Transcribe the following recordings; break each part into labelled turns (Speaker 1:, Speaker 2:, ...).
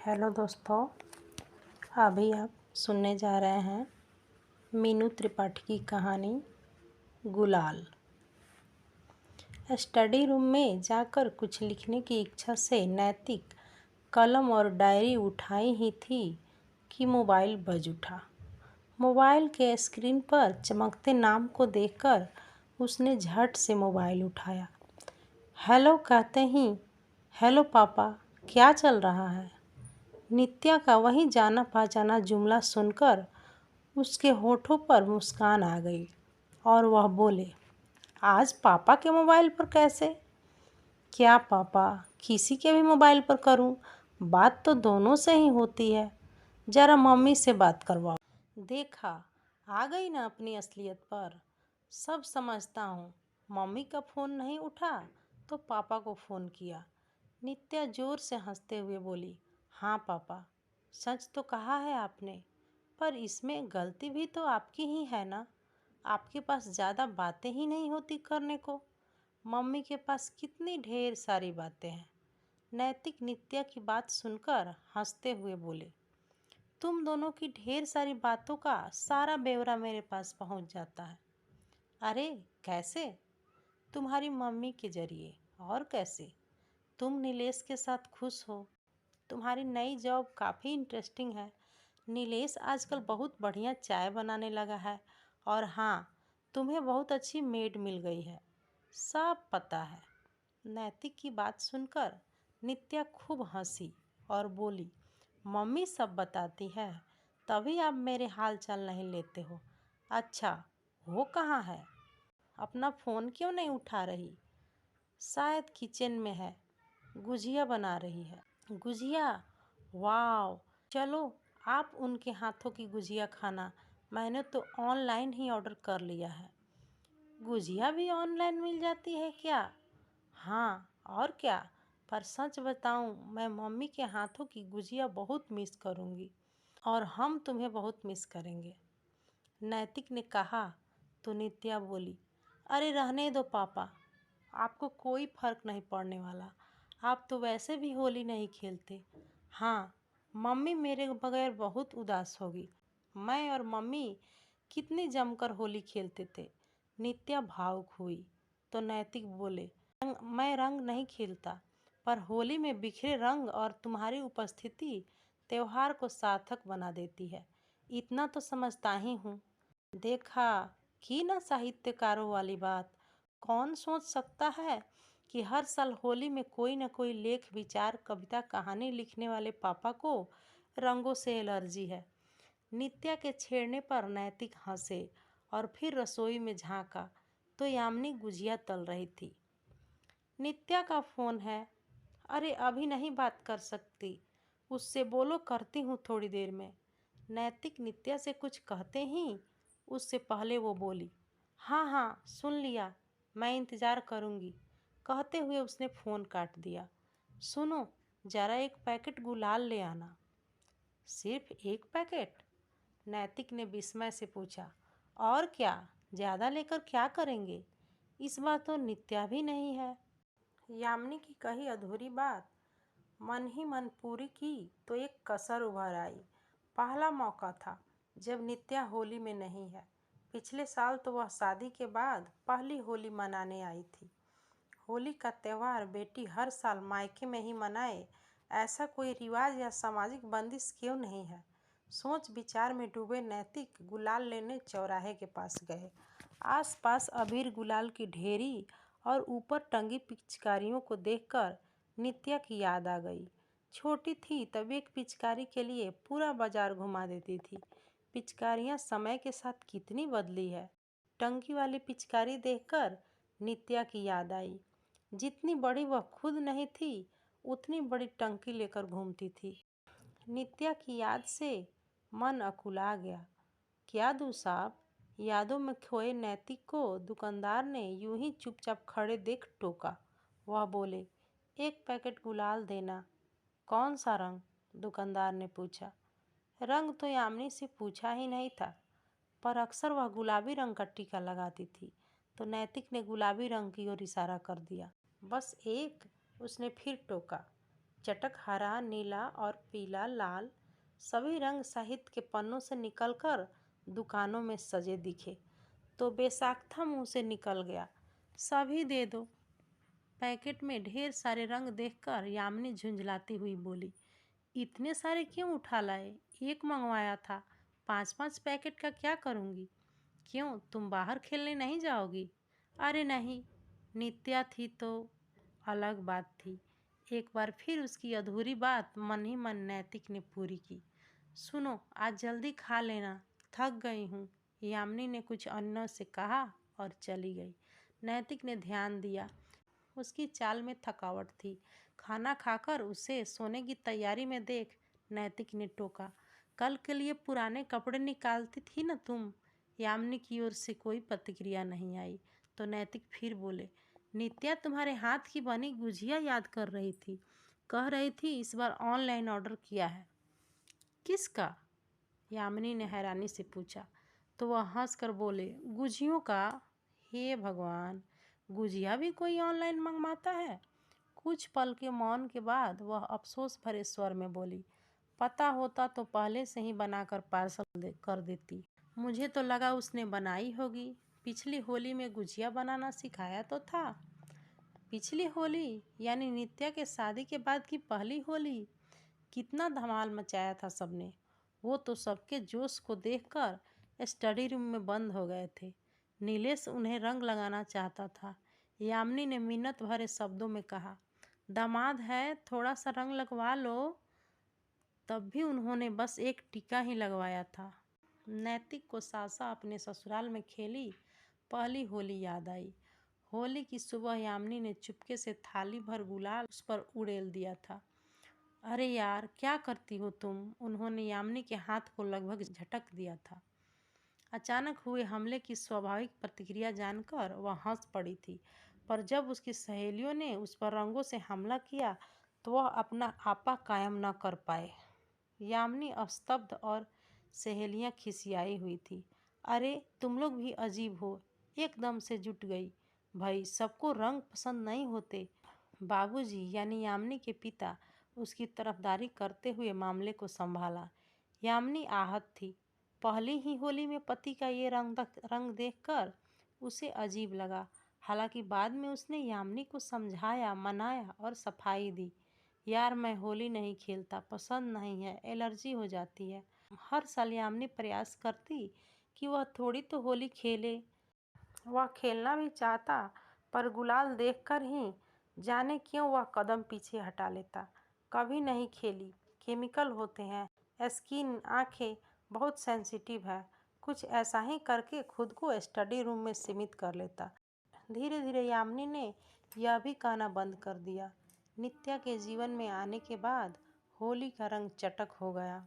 Speaker 1: Hello दोस्तों, अभी आप सुनने जा रहे हैं मीनू त्रिपाठी की कहानी गुलाल। स्टडी रूम में जाकर कुछ लिखने की इच्छा से नैतिक कलम और डायरी उठाई ही थी कि मोबाइल बज उठा। मोबाइल के स्क्रीन पर चमकते नाम को देखकर उसने झट से मोबाइल उठाया। हेलो कहते ही हेलो पापा, क्या चल रहा है? नित्या का वही जाना पहचाना जुमला सुनकर उसके होठों पर मुस्कान आ गई और वह बोले, आज पापा के मोबाइल पर कैसे? क्या पापा, किसी के भी मोबाइल पर करूं? बात तो दोनों से ही होती है। जरा मम्मी से बात करवाओ। देखा, आ गई ना अपनी असलियत पर। सब समझता हूँ। मम्मी का फ़ोन नहीं उठा तो पापा को फ़ोन किया। नित्या जोर से हंसते हुए बोली, हाँ पापा, सच तो कहा है आपने, पर इसमें गलती भी तो आपकी ही है ना। आपके पास ज़्यादा बातें ही नहीं होती करने को। मम्मी के पास कितनी ढेर सारी बातें हैं। नैतिक नित्या की बात सुनकर हंसते हुए बोले, तुम दोनों की ढेर सारी बातों का सारा ब्यौरा मेरे पास पहुंच जाता है। अरे कैसे? तुम्हारी मम्मी के जरिए। और कैसे? तुम नीलेश के साथ खुश हो। तुम्हारी नई जॉब काफ़ी इंटरेस्टिंग है। नीलेश आजकल बहुत बढ़िया चाय बनाने लगा है। और हाँ, तुम्हें बहुत अच्छी मेड मिल गई है। सब पता है। नैतिक की बात सुनकर नित्या खूब हंसी और बोली, मम्मी सब बताती है, तभी आप मेरे हाल चाल नहीं लेते हो। अच्छा, वो कहाँ है? अपना फ़ोन क्यों नहीं उठा रही? शायद किचन में है, गुजिया बना रही है। गुजिया? वाह, चलो आप उनके हाथों की गुजिया खाना। मैंने तो ऑनलाइन ही ऑर्डर कर लिया है। गुजिया भी ऑनलाइन मिल जाती है क्या? हाँ, और क्या। पर सच बताऊं, मैं मम्मी के हाथों की गुजिया बहुत मिस करूंगी और हम तुम्हें बहुत मिस करेंगे। नैतिक ने कहा तो नित्या बोली, अरे रहने दो पापा, आपको कोई फर्क नहीं पड़ने वाला। आप तो वैसे भी होली नहीं खेलते। हाँ, मम्मी मेरे बगैर बहुत उदास होगी। मैं और मम्मी कितनी जमकर होली खेलते थे। नित्या भावुक हुई तो नैतिक बोले, मैं रंग नहीं खेलता, पर होली में बिखरे रंग और तुम्हारी उपस्थिति त्योहार को सार्थक बना देती है। इतना तो समझता ही हूँ। देखा, की ना साहित्यकारों वाली बात। कौन सोच सकता है कि हर साल होली में कोई न कोई लेख, विचार, कविता, कहानी लिखने वाले पापा को रंगों से एलर्जी है। नित्या के छेड़ने पर नैतिक हंसे और फिर रसोई में झांका तो यामिनी गुजिया तल रही थी। नित्या का फ़ोन है। अरे अभी नहीं बात कर सकती, उससे बोलो करती हूँ थोड़ी देर में। नैतिक नित्या से कुछ कहते ही उससे पहले वो बोली, हाँ हाँ सुन लिया, मैं इंतज़ार करूँगी। कहते हुए उसने फ़ोन काट दिया। सुनो, ज़रा एक पैकेट गुलाल ले आना। सिर्फ एक पैकेट? नैतिक ने विस्मय से पूछा। और क्या, ज़्यादा लेकर क्या करेंगे? इस बार तो नित्या भी नहीं है। यामिनी की कही अधूरी बात मन ही मन पूरी की तो एक कसर उभर आई। पहला मौका था जब नित्या होली में नहीं है। पिछले साल तो वह शादी के बाद पहली होली मनाने आई थी। होली का त्यौहार बेटी हर साल मायके में ही मनाए, ऐसा कोई रिवाज या सामाजिक बंदिश क्यों नहीं है? सोच विचार में डूबे नैतिक गुलाल लेने चौराहे के पास गए। आसपास अबीर गुलाल की ढेरी और ऊपर टंगी पिचकारियों को देखकर नित्या की याद आ गई। छोटी थी तब एक पिचकारी के लिए पूरा बाजार घुमा देती थी। पिचकारियाँ समय के साथ कितनी बदली है। टंकी वाली पिचकारी देखकर नित्या की याद आई। जितनी बड़ी वह खुद नहीं थी, उतनी बड़ी टंकी लेकर घूमती थी। नित्या की याद से मन अकुला गया। क्या दूँ साहब? यादों में खोए नैतिक को दुकानदार ने यूं ही चुपचाप खड़े देख टोका। वह बोले, एक पैकेट गुलाल देना। कौन सा रंग? दुकानदार ने पूछा। रंग तो यामिनी से पूछा ही नहीं था, पर अक्सर वह गुलाबी रंग का टीका लगाती थी, तो नैतिक ने गुलाबी रंग की ओर इशारा कर दिया। बस एक? उसने फिर टोका। चटक हरा, नीला और पीला, लाल सभी रंग साहित्य के पन्नों से निकलकर दुकानों में सजे दिखे तो बेसाख्ता मुंह से निकल गया, सभी दे दो। पैकेट में ढेर सारे रंग देखकर यामिनी झुंझलाती हुई बोली, इतने सारे क्यों उठा लाए? एक मंगवाया था, 5-5 पैकेट का क्या करूँगी? क्यों, तुम बाहर खेलने नहीं जाओगी? अरे नहीं, नित्या थी तो अलग बात थी। एक बार फिर उसकी अधूरी बात मन ही मन नैतिक ने पूरी की। सुनो, आज जल्दी खा लेना, थक गई हूँ, यामिनी ने कुछ अन्य से कहा और चली गई। नैतिक ने ध्यान दिया, उसकी चाल में थकावट थी। खाना खाकर उसे सोने की तैयारी में देख नैतिक ने टोका, कल के लिए पुराने कपड़े निकालती थी ना तुम? यामिनी की ओर से कोई प्रतिक्रिया नहीं आई तो नैतिक फिर बोले, नित्या तुम्हारे हाथ की बनी गुजिया याद कर रही थी, कह रही थी इस बार ऑनलाइन ऑर्डर किया है। किसका? यामिनी ने हैरानी से पूछा तो वह हंसकर बोले, गुजियों का। हे भगवान, गुजिया भी कोई ऑनलाइन मंगवाता है? कुछ पल के मौन के बाद वह अफसोस भरे स्वर में बोली, पता होता तो पहले से ही बनाकर पार्सल कर देती। मुझे तो लगा उसने बनाई होगी। पिछली होली में गुजिया बनाना सिखाया तो था। पिछली होली यानी नित्या के शादी के बाद की पहली होली? कितना धमाल मचाया था सबने। वो तो सबके जोश को देखकर स्टडी रूम में बंद हो गए थे। नीलेश उन्हें रंग लगाना चाहता था। यामिनी ने मिन्नत भरे शब्दों में कहा, दामाद है, थोड़ा सा रंग लगवा लो। तब भी उन्होंने बस एक टीका ही लगवाया था। नैतिक को सासा अपने ससुराल में खेली पहली होली याद आई। होली की सुबह यामिनी ने चुपके से थाली भर गुलाल उस पर उड़ेल दिया था। अरे यार, क्या करती हो तुम? उन्होंने यामिनी के हाथ को लगभग झटक दिया था। अचानक हुए हमले की स्वाभाविक प्रतिक्रिया जानकर वह हंस पड़ी थी, पर जब उसकी सहेलियों ने उस पर रंगों से हमला किया तो वह अपना आपा कायम न कर पाए। यामिनी स्तब्ध और सहेलियां खिसियाई हुई थी। अरे तुम लोग भी अजीब हो, एकदम से जुट गई। भाई, सबको रंग पसंद नहीं होते। बाबूजी यानी यामिनी के पिता उसकी तरफदारी करते हुए मामले को संभाला। यामिनी आहत थी। पहली ही होली में पति का ये रंग देखकर उसे अजीब लगा। हालांकि बाद में उसने यामिनी को समझाया, मनाया और सफाई दी। यार, मैं होली नहीं खेलता, पसंद नहीं है, एलर्जी हो जाती है। हर साल यामिनी प्रयास करती कि वह थोड़ी तो होली खेले। वह खेलना भी चाहता, पर गुलाल देखकर ही जाने क्यों वह कदम पीछे हटा लेता। कभी नहीं खेली, केमिकल होते हैं, स्किन, आंखें बहुत सेंसिटिव है। कुछ ऐसा ही करके खुद को स्टडी रूम में सीमित कर लेता। धीरे धीरे यामिनी ने यह भी कहना बंद कर दिया। नित्या के जीवन में आने के बाद होली का रंग चटक हो गया।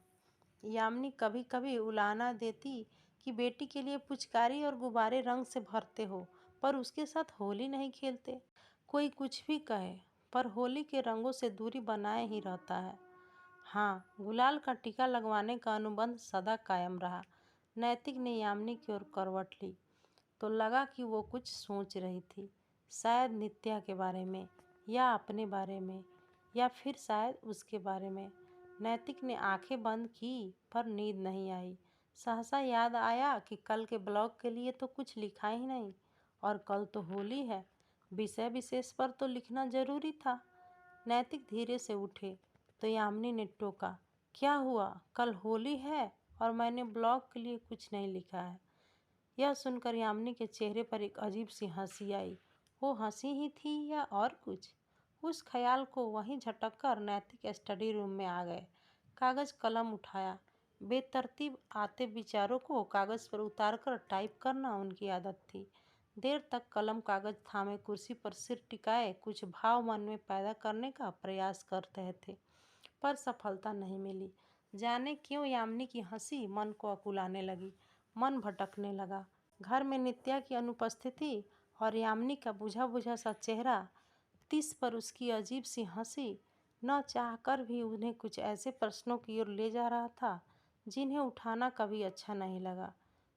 Speaker 1: यामिनी कभी कभी उलाहना देती कि बेटी के लिए पिचकारी और गुब्बारे रंग से भरते हो, पर उसके साथ होली नहीं खेलते। कोई कुछ भी कहे, पर होली के रंगों से दूरी बनाए ही रहता है। हाँ, गुलाल का टीका लगवाने का अनुबंध सदा कायम रहा। नैतिक ने यामिनी की ओर करवट ली तो लगा कि वो कुछ सोच रही थी, शायद नित्या के बारे में या अपने बारे में, या फिर शायद उसके बारे में। नैतिक ने आंखें बंद की पर नींद नहीं आई। सहसा याद आया कि कल के ब्लॉग के लिए तो कुछ लिखा ही नहीं, और कल तो होली है, विषय विशेष पर तो लिखना जरूरी था। नैतिक धीरे से उठे तो यामिनी ने टोका, क्या हुआ? कल होली है और मैंने ब्लॉग के लिए कुछ नहीं लिखा है। यह सुनकर यामिनी के चेहरे पर एक अजीब सी हंसी आई। वो हंसी ही थी या और कुछ? उस ख्याल को वहीं झटक नैतिक स्टडी रूम में आ गए। कागज कलम उठाया। बेतरतीब आते विचारों को कागज पर उतारकर टाइप करना उनकी आदत थी। देर तक कलम कागज थामे कुर्सी पर सिर टिकाए कुछ भाव मन में पैदा करने का प्रयास कर रहे थे, पर सफलता नहीं मिली। जाने क्यों यामिनी की हंसी मन को अकुलाने लगी। मन भटकने लगा। घर में नित्या की अनुपस्थिति और यामिनी का बुझा बुझा सा चेहरा, तिस पर उसकी अजीब सी हंसी, न चाहकर भी उन्हें कुछ ऐसे प्रश्नों की ओर ले जा रहा था जिन्हें उठाना कभी अच्छा नहीं लगा।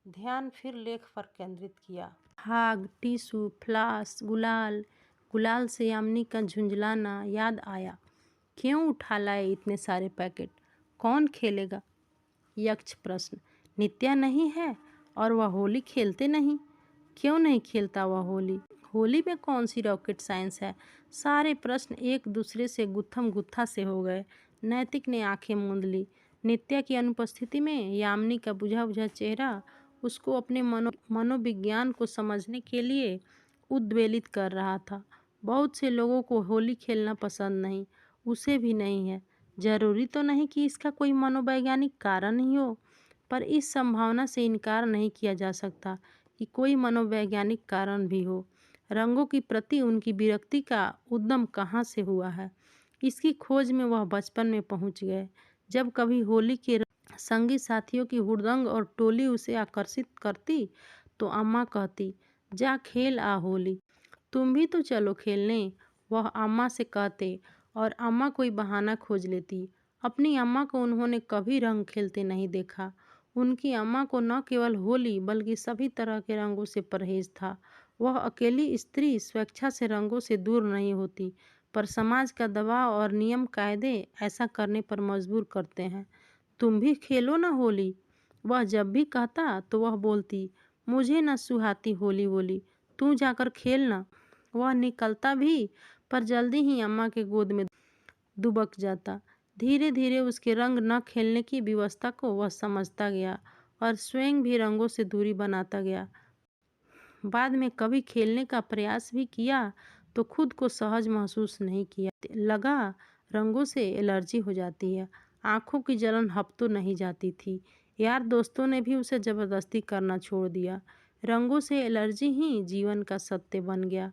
Speaker 1: ध्यान फिर लेख पर केंद्रित किया। भाग, टिश्यू, फ्लास, गुलाल। गुलाल से यामिनी का झुंझलाना याद आया। क्यों उठा लाए इतने सारे पैकेट? कौन खेलेगा? यक्ष प्रश्न। नित्या नहीं है और वह होली खेलते नहीं? क्यों नहीं खेलता वह होली? होली में कौन सी रॉकेट साइंस है? सारे प्रश्न एक दूसरे से गुत्थम गुत्था से हो गए। नैतिक ने आंखें मूंद ली। नित्या की अनुपस्थिति में यामिनी का बुझा बुझा चेहरा उसको अपने मनोविज्ञान को समझने के लिए उद्वेलित कर रहा था। बहुत से लोगों को होली खेलना पसंद नहीं, उसे भी नहीं है। जरूरी तो नहीं कि इसका कोई मनोवैज्ञानिक कारण ही हो, पर इस संभावना से इनकार नहीं किया जा सकता कि कोई मनोवैज्ञानिक कारण भी हो। रंगों की प्रति उनकी विरक्ति का उद्गम कहाँ से हुआ है, इसकी खोज में वह बचपन में पहुँच गए, जब कभी होली के संगी साथियों की हुड़दंग और टोली उसे आकर्षित करती तो अम्मा कहती, जा खेल आ होली, तुम भी तो चलो खेलने, वह अम्मा से कहते और अम्मा कोई बहाना खोज लेती। अपनी अम्मा को उन्होंने कभी रंग खेलते नहीं देखा। उनकी अम्मा को न केवल होली बल्कि सभी तरह के रंगों से परहेज था। वह अकेली स्त्री स्वेच्छा से रंगों से दूर नहीं होती, पर समाज का दबाव और नियम कायदे ऐसा करने पर मजबूर करते हैं। तुम भी खेलो ना होली, वह जब भी कहता तो वह बोलती, मुझे न सुहाती होली वोली, तू जाकर खेलना। वह निकलता भी, पर जल्दी ही अम्मा के गोद में दुबक जाता। धीरे धीरे उसके रंग न खेलने की व्यवस्था को वह समझता गया और स्वयं भी रंगों से दूरी बनाता गया। बाद में कभी खेलने का प्रयास भी किया तो खुद को सहज महसूस नहीं किया। लगा रंगों से एलर्जी हो जाती है। आंखों की जलन हफ्तों नहीं जाती थी। यार दोस्तों ने भी उसे जबरदस्ती करना छोड़ दिया। रंगों से एलर्जी ही जीवन का सत्य बन गया।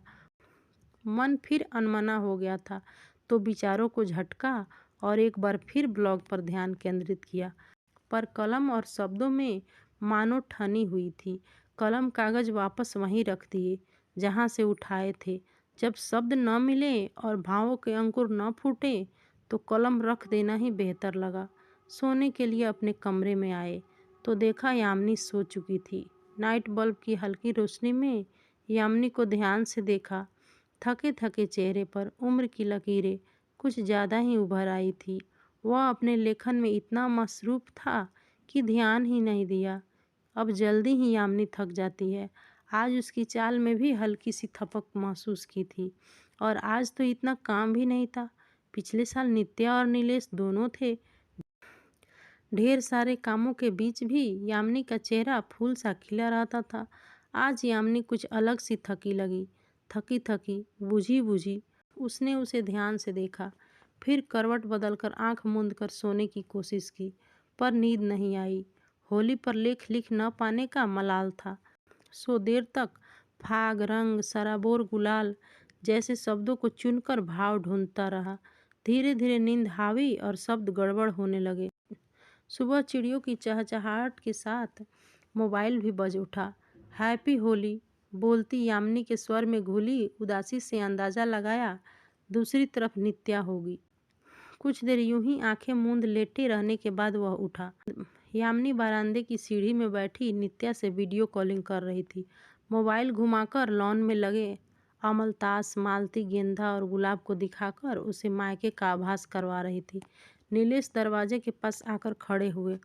Speaker 1: मन फिर अनमना हो गया था तो विचारों को झटका और एक बार फिर ब्लॉग पर ध्यान केंद्रित किया, पर कलम और शब्दों में मानो ठनी हुई थी। कलम कागज वापस वहीं रख दिए जहां से उठाए थे। जब शब्द न मिले और भावों के अंकुर न फूटे तो कलम रख देना ही बेहतर लगा। सोने के लिए अपने कमरे में आए तो देखा यामिनी सो चुकी थी। नाइट बल्ब की हल्की रोशनी में यामिनी को ध्यान से देखा। थके थके चेहरे पर उम्र की लकीरें कुछ ज़्यादा ही उभर आई थी। वह अपने लेखन में इतना मसरूफ था कि ध्यान ही नहीं दिया। अब जल्दी ही यामिनी थक जाती है। आज उसकी चाल में भी हल्की सी थपक महसूस की थी। और आज तो इतना काम भी नहीं था। पिछले साल नित्या और नीलेश दोनों थे। ढेर सारे कामों के बीच भी यामिनी का चेहरा फूल सा खिला रहता था। आज यामिनी कुछ अलग सी थकी लगी, थकी थकी, बुझी बुझी। उसने उसे ध्यान से देखा, फिर करवट बदलकर आंख मूंद कर सोने की कोशिश की, पर नींद नहीं आई। होली पर लेख लिख न पाने का मलाल था। सो देर तक फाग, रंग, सराबोर, गुलाल जैसे शब्दों को चुनकर भाव ढूंढता रहा। धीरे धीरे नींद हावी और शब्द गड़बड़ होने लगे। सुबह चिड़ियों की चहचहाहट के साथ मोबाइल भी बज उठा। हैप्पी होली बोलती यामिनी के स्वर में घुली उदासी से अंदाजा लगाया दूसरी तरफ नित्या होगी। कुछ देर यूं ही आंखें मूंद लेटे रहने के बाद वह उठा। यामिनी बरामदे की सीढ़ी में बैठी नित्या से वीडियो कॉलिंग कर रही थी। मोबाइल घुमाकर लॉन में लगे अमलतास, मालती, गेंदा और गुलाब को दिखाकर उसे मायके का आभास करवा रही थी। नीलेश दरवाजे के पास आकर खड़े हुए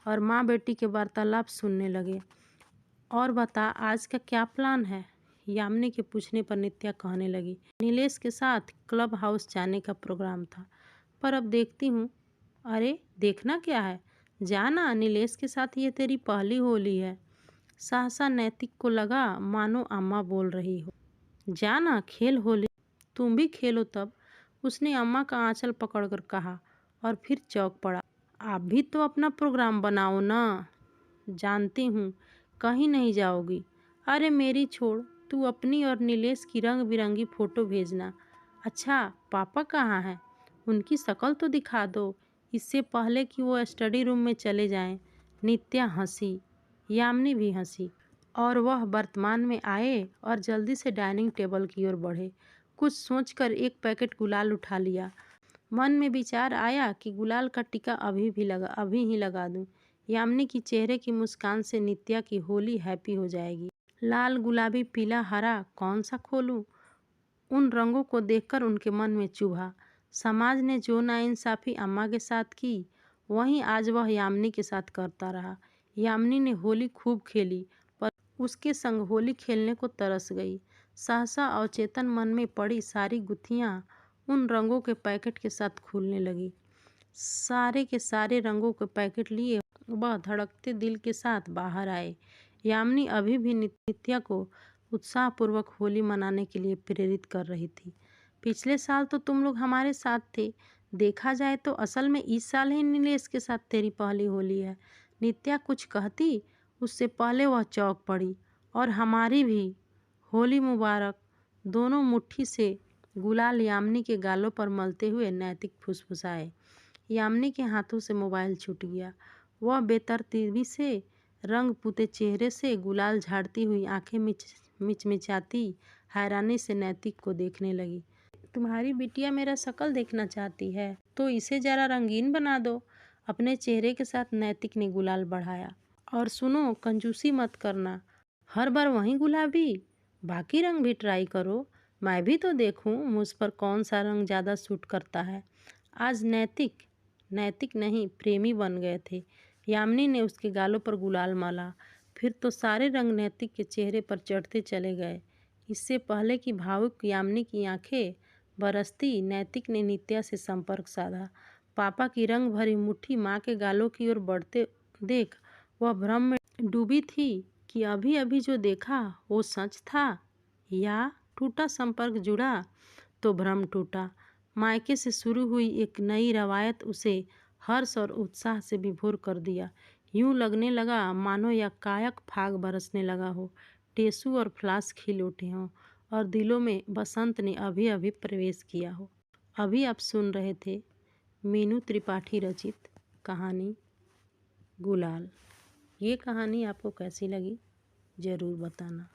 Speaker 1: और माँ बेटी के वार्तालाप सुनने लगे। और बता, आज का क्या प्लान है? यामिनी के पूछने पर नित्या कहने लगी, नीलेश के साथ क्लब हाउस जाने का प्रोग्राम था, पर अब देखती हूँ। अरे देखना क्या है, जाना, नीलेश के साथ ये तेरी पहली होली है। सहसा नैतिक को लगा मानो अम्मा बोल रही हो। जाना, खेल होली, तुम भी खेलो तब, उसने अम्मा का आंचल पकड़कर कहा और फिर चौंक पड़ा। आप भी तो अपना प्रोग्राम बनाओ ना। जानती हूँ कहीं नहीं जाओगी। अरे मेरी छोड़, तू अपनी और नीलेश की रंग बिरंगी फ़ोटो भेजना। अच्छा पापा कहाँ हैं? उनकी शक्ल तो दिखा दो, इससे पहले कि वो स्टडी रूम में चले जाएं। नित्या हंसी, यामिनी भी हंसी और वह वर्तमान में आए और जल्दी से डाइनिंग टेबल की ओर बढ़े। कुछ सोचकर एक पैकेट गुलाल उठा लिया। मन में विचार आया कि गुलाल का टीका अभी ही लगा दूं। यामिनी की चेहरे की मुस्कान से नित्या की होली हैप्पी हो जाएगी। लाल, गुलाबी, पीला, हरा कौन सा खोलूं? उन रंगों को देखकर उनके मन में चुभा। समाज ने जो नाइंसाफ़ी अम्मा के साथ की, वहीं आज वह यामिनी के साथ करता रहा। यामिनी ने होली खूब खेली, पर उसके संग होली खेलने को तरस गई। सहसा अवचेतन मन में पड़ी सारी गुत्थियाँ उन रंगों के पैकेट के साथ खुलने लगी। सारे के सारे रंगों के पैकेट लिए वह धड़कते दिल के साथ बाहर आए। यामिनी अभी भी नित्या को उत्साहपूर्वक होली मनाने के लिए प्रेरित कर रही थी। पिछले साल तो तुम लोग हमारे साथ थे, देखा जाए तो असल में इस साल ही नीलेश के साथ तेरी पहली होली है। नित्या कुछ कहती, उससे पहले वह चौंक पड़ी। और हमारी भी होली मुबारक। दोनों मुट्ठी से गुलाल यामिनी के गालों पर मलते हुए नैतिक फुसफुसाए। यामिनी के हाथों से मोबाइल छूट गया। वह बेतरतीबी से रंग पुते चेहरे से गुलाल झाड़ती हुई आंखें मिचमिचाती हैरानी से नैतिक को देखने लगी। तुम्हारी बिटिया मेरा शक्ल देखना चाहती है तो इसे जरा रंगीन बना दो। अपने चेहरे के साथ नैतिक ने गुलाल बढ़ाया। और सुनो, कंजूसी मत करना, हर बार वही गुलाबी, बाकी रंग भी ट्राई करो। मैं भी तो देखूं मुझ पर कौन सा रंग ज़्यादा सूट करता है। आज नैतिक नहीं प्रेमी बन गए थे। यामिनी ने उसके गालों पर गुलाल मला, फिर तो सारे रंग नैतिक के चेहरे पर चढ़ते चले गए। इससे पहले कि भावुक यामिनी की आंखें बरसती, नैतिक ने नित्या से संपर्क साधा। पापा की रंग भरी मुट्ठी माँ के गालों की ओर बढ़ते देख वह भ्रम में डूबी थी कि अभी अभी जो देखा वो सच था या टूटा संपर्क जुड़ा तो भ्रम टूटा। मायके से शुरू हुई एक नई रवायत उसे हर्ष और उत्साह से विभोर कर दिया। यूं लगने लगा मानो या कायक फाग बरसने लगा हो, टेसू और फ्लास खिल उठे हों और दिलों में बसंत ने अभी अभी प्रवेश किया हो। अभी आप सुन रहे थे मीनू त्रिपाठी रचित कहानी गुलाल। ये कहानी आपको कैसी लगी ज़रूर बताना।